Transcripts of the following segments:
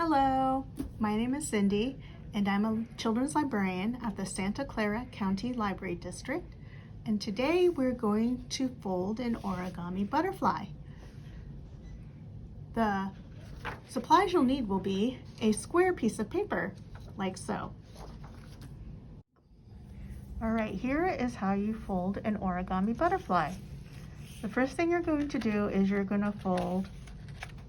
Hello, my name is Cindy and I'm a children's librarian at the Santa Clara County Library District, and today we're going to fold an origami butterfly. The supplies you'll need will be a square piece of paper, like so. All right, here is how you fold an origami butterfly. The first thing you're going to do is you're going to fold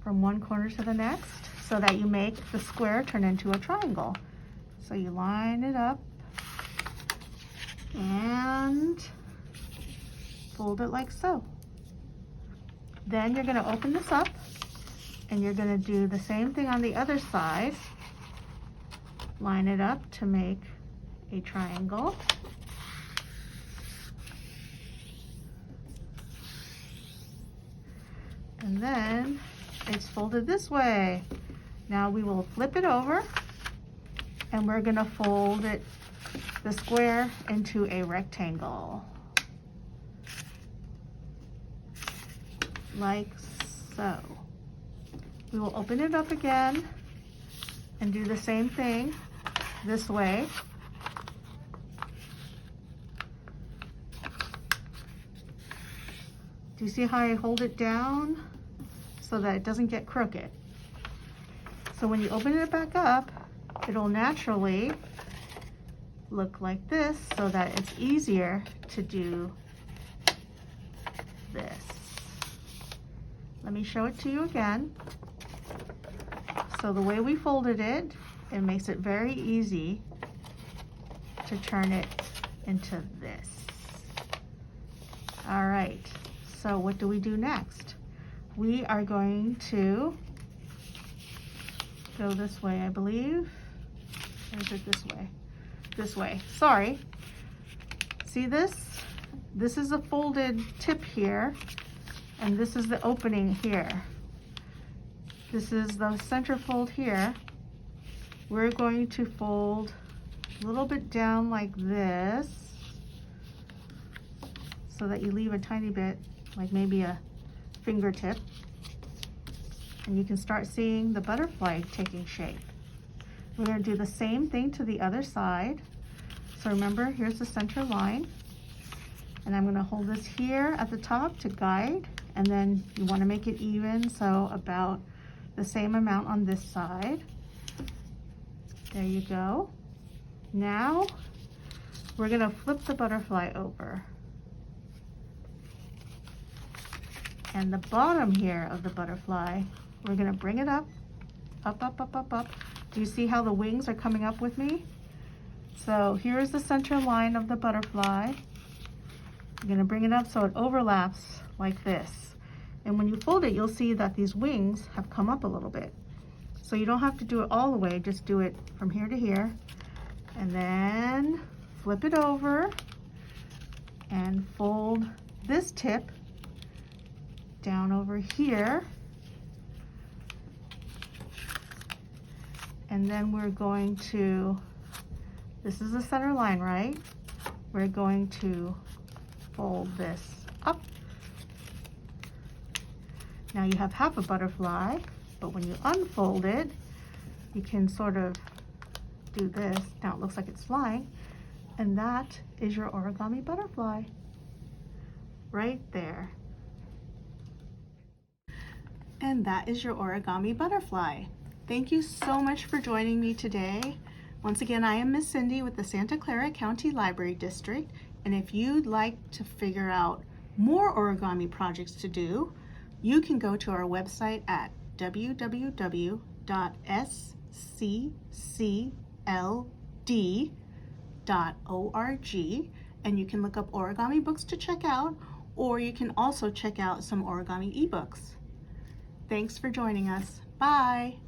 from one corner to the next so that you make the square turn into a triangle. So you line it up and fold it like so. Then you're going to open this up and you're going to do the same thing on the other side. Line it up to make a triangle. And then it's folded this way. Now we will flip it over and we're gonna fold it, the square, into a rectangle. Like so. We will open it up again and do the same thing this way. Do you see how I hold it down so that it doesn't get crooked? So when you open it back up, it'll naturally look like this so that it's easier to do this. Let me show it to you again. So the way we folded it, it makes it very easy to turn it into this. All right, so what do we do next? We are going to go this way, I believe. Or is it this way? This way, sorry. See this? This is a folded tip here, and this is the opening here. This is the center fold here. We're going to fold a little bit down like this, so that you leave a tiny bit, like maybe a fingertip. And you can start seeing the butterfly taking shape. We're going to do the same thing to the other side. So remember, here's the center line. And I'm going to hold this here at the top to guide. And then you want to make it even, so about the same amount on this side. There you go. Now, we're going to flip the butterfly over. And the bottom here of the butterfly, we're gonna bring it up, up, up, up, up, up. Do you see how the wings are coming up with me? So here's the center line of the butterfly. I'm gonna bring it up so it overlaps like this. And when you fold it, you'll see that these wings have come up a little bit. So you don't have to do it all the way, just do it from here to here. And then flip it over and fold this tip down over here. And then we're going to, this is the center line, right? We're going to fold this up. Now you have half a butterfly, but when you unfold it, you can sort of do this. Now it looks like it's flying, and that is your origami butterfly right there. And that is your origami butterfly. Thank you so much for joining me today. Once again, I am Miss Cindy with the Santa Clara County Library District, and if you'd like to figure out more origami projects to do, you can go to our website at www.SCCLD.org, and you can look up origami books to check out, or you can also check out some origami ebooks. Thanks for joining us. Bye.